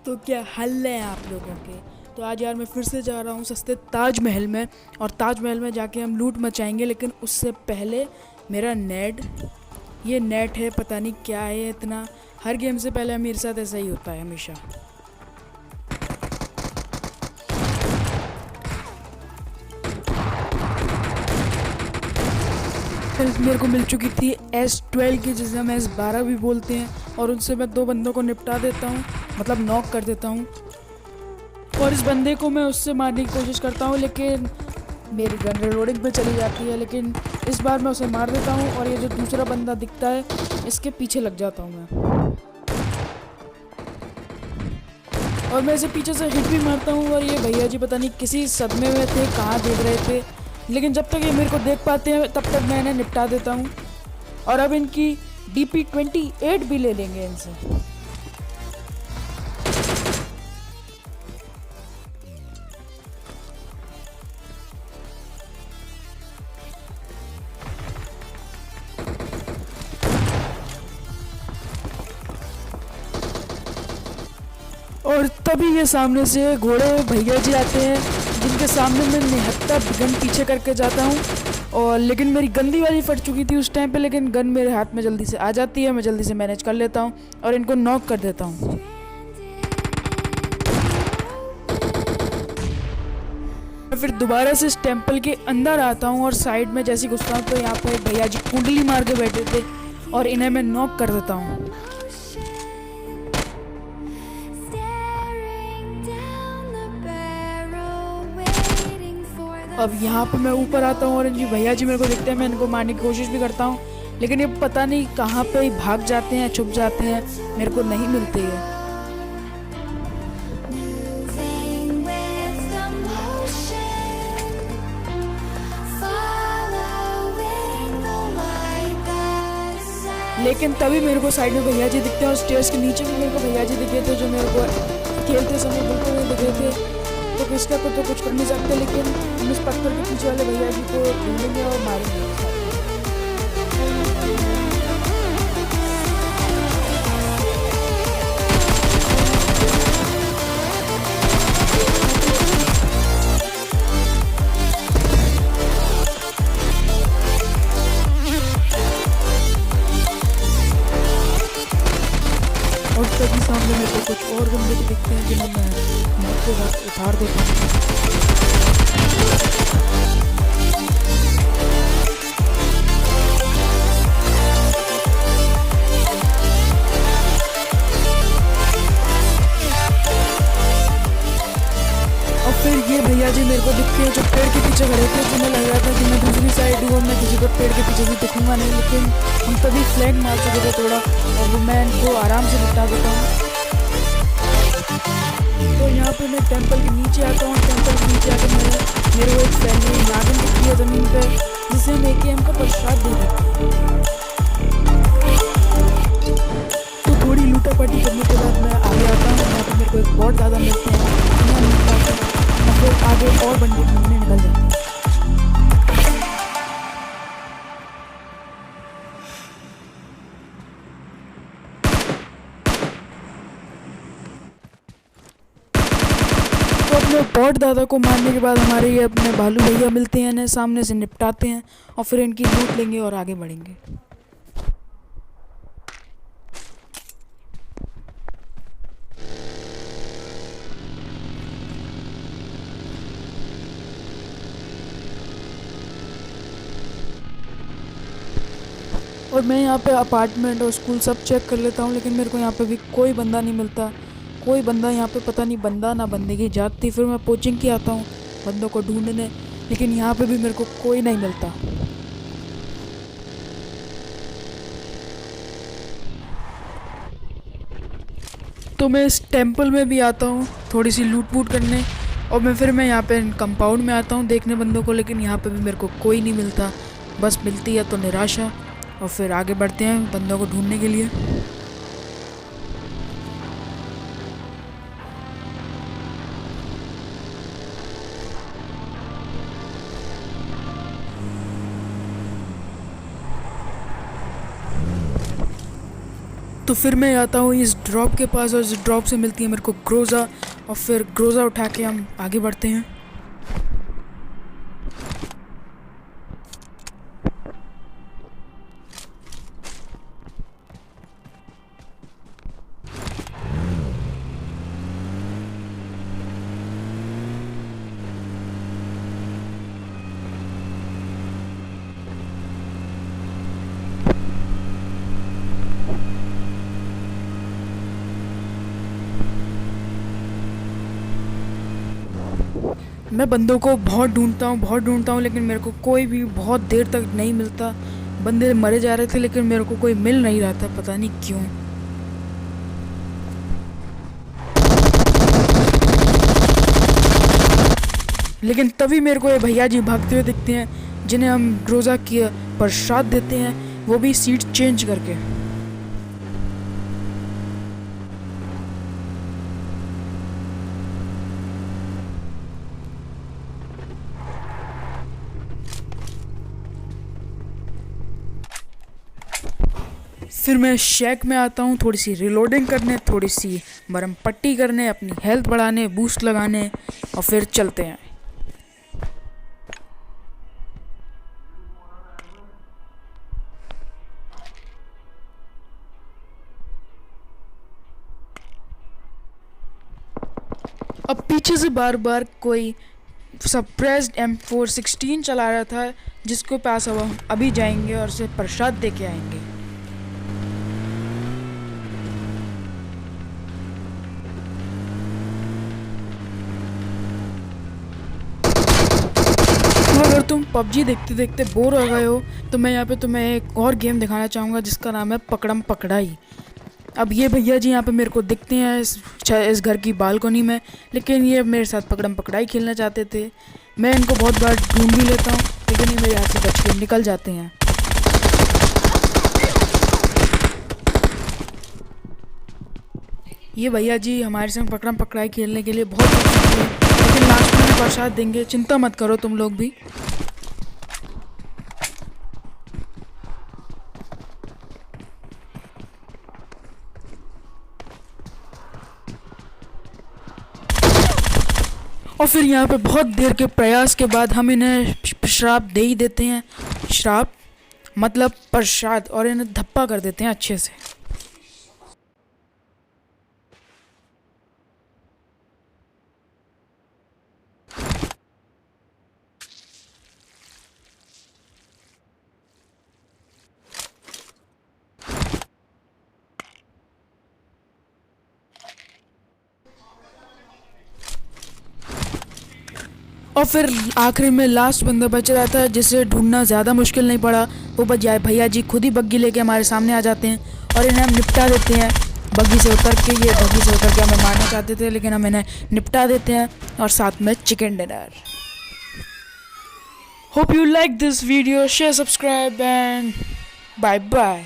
तो क्या हल है आप लोगों के। तो आज यार मैं फिर से जा रहा हूँ सस्ते ताजमहल में, और ताजमहल में जाके हम लूट मचाएंगे। लेकिन उससे पहले मेरा नेट, ये नेट है, पता नहीं क्या है इतना। हर गेम से पहले मेरे साथ ऐसा ही होता है हमेशा। मेरे को मिल चुकी थी S12 की, जिसे हम S12 भी बोलते हैं, और उनसे मैं 2 बंदों को निपटा देता हूँ, मतलब नॉक कर देता हूँ। और इस बंदे को मैं उससे मारने की कोशिश करता हूँ, लेकिन मेरी गन रिलोडिंग पे चली जाती है। लेकिन इस बार मैं उसे मार देता हूँ, और ये जो दूसरा बंदा दिखता है इसके पीछे लग जाता हूँ मैं, और मैं इसे पीछे से हिट भी मारता हूँ। और ये भैया जी पता नहीं किसी सदमे में थे, कहाँ देख रहे थे, लेकिन जब तक ये मेरे को देख पाते हैं तब तक मैं इन्हें निपटा देता हूँ। और अब इनकी DP28 भी ले लेंगे इनसे। और तभी ये सामने से घोड़े भैया जी आते हैं, जिनके सामने मैं निहत्था गन पीछे करके जाता हूँ। और लेकिन मेरी गंदी वाली फट चुकी थी उस टाइम पे, लेकिन गन मेरे हाथ में जल्दी से आ जाती है, मैं जल्दी से मैनेज कर लेता हूँ और इनको नॉक कर देता हूँ। मैं फिर दोबारा से इस टेम्पल के अंदर आता हूँ, और साइड में जैसे घुसता हूँ तो यहाँ पर भैया जी कुंडली मार के बैठे थे, और इन्हें मैं नॉक कर देता हूँ। अब यहाँ पे मैं ऊपर आता हूँ, और जी भैया जी मेरे को दिखते हैं, मैं इनको मारने की कोशिश भी करता हूँ, लेकिन ये पता नहीं कहाँ पे भाग जाते हैं, छुप जाते हैं, मेरे को नहीं मिलते हैं। लेकिन तभी मेरे को साइड में भैया जी दिखते हैं, और स्टेयर्स के नीचे भी मेरे को भैया जी दिखे थे, जो मेरे को खेलते समय बिल्कुल नहीं दिखे थे। तो किसका को तो कुछ कर नहीं सकते, लेकिन हम इस पत्थर के पीछे वाले भैया जी को ढूंढेंगे और मारेंगे। और तभी सामने मेरे को कुछ और बंदे भी दिखते हैं, जिन्हें मैं मौत के साथ उतार देता हूँ। और फिर ये भैया जी मेरे को दिखते हैं, जो पेड़ के पीछे खड़े थे, जिन्हें लग रहा था कि मैं दूसरी साइड हूँ, मैं किसी को पेड़ के पीछे भी दिखूंगा नहीं, लेकिन हम तभी फ्लैग मार चुके थे थोड़ा, और मैं इनको आराम से निपटा देता हूँ। तो यहाँ पे मैं टेंपल के नीचे आता हूँ, टेंपल के नीचे आकर मेरे को एक फैमिली नागिन दिखती है ज़मीन पे, जिसे हम AKM का प्रसाद दे देते हैं। तो थोड़ी लूटापाटी करने के बाद मैं आगे आता हूँ, यहाँ पे मेरे को एक बहुत ज़्यादा मिलते हैं, और फिर आगे और बंदे ढूंढने निकल जाते हैं। तो अपने बॉट दादा को मारने के बाद हमारे ये अपने भालू भैया मिलते हैं, इन्हें सामने से निपटाते हैं, और फिर इनकी लूट लेंगे और आगे बढ़ेंगे। और मैं यहाँ पे अपार्टमेंट और स्कूल सब चेक कर लेता हूँ, लेकिन मेरे को यहाँ पे भी कोई बंदा नहीं मिलता। कोई बंदा यहाँ पे, पता नहीं बंदा ना बंदे की जात थी। फिर मैं कोचिंग की आता हूँ बंदों को ढूंढने, लेकिन यहाँ पे भी मेरे को कोई नहीं मिलता। तो मैं इस टेंपल में भी आता हूँ थोड़ी सी लूट वूट करने, और मैं यहाँ पे कंपाउंड में आता हूँ देखने बंदों को, लेकिन यहाँ पे भी मेरे को कोई नहीं मिलता। बस मिलती है तो निराशा, और फिर आगे बढ़ते हैं बंदों को ढूंढने के लिए। तो फिर मैं आता हूँ इस ड्रॉप के पास और इस ड्रॉप से मिलती है मेरे को ग्रोज़ा, और फिर ग्रोज़ा उठा के हम आगे बढ़ते हैं। मैं बंदों को बहुत ढूंढता हूँ लेकिन मेरे को कोई भी बहुत देर तक नहीं मिलता। बंदे मरे जा रहे थे लेकिन मेरे को कोई मिल नहीं रहा था, पता नहीं क्यों। लेकिन तभी मेरे को ये भैया जी भागते हुए दिखते हैं जिन्हें हम ग्रोज़ा की प्रसाद देते हैं, वो भी सीट चेंज करके। फिर मैं शेक में आता हूँ थोड़ी सी रिलोडिंग करने, थोड़ी सी मरहम पट्टी करने, अपनी हेल्थ बढ़ाने, बूस्ट लगाने, और फिर चलते हैं। अब पीछे से बार बार कोई सप्रेस्ड M416 चला रहा था, जिसके पास अब हम अभी जाएंगे और उसे प्रसाद दे के आएंगे। तो अगर तुम PUBG देखते देखते बोर हो गए हो तो मैं यहाँ पे तुम्हें एक और गेम दिखाना चाहूँगा जिसका नाम है पकड़म पकड़ाई। अब ये भैया जी यहाँ पे मेरे को दिखते हैं इस घर की बालकोनी में, लेकिन ये मेरे साथ पकड़म पकड़ाई खेलना चाहते थे। मैं इनको बहुत बार ढूंढ भी लेता हूँ लेकिन ये मेरे हाथ से बच के निकल जाते हैं। ये भैया जी हमारे संग पकड़म पकड़ाई खेलने के लिए बहुत अच्छे थे, लेकिन लास्ट में प्रसाद देंगे, चिंता मत करो तुम लोग भी। और फिर यहाँ पे बहुत देर के प्रयास के बाद हम इन्हें श्राप दे ही देते हैं। श्राप मतलब प्रसाद, और इन्हें धप्पा कर देते हैं अच्छे से। और फिर आखिर में लास्ट बंदा बच रहा था जिसे ढूंढना ज़्यादा मुश्किल नहीं पड़ा। वो बजाय भैया जी खुद ही बग्गी लेके हमारे सामने आ जाते हैं और इन्हें हम निपटा देते हैं बग्गी से उतर के। ये बग्गी से उतर के हमें मारना चाहते थे लेकिन हम इन्हें निपटा देते हैं, और साथ में chicken dinner. Hope you like this video, share, subscribe and bye bye.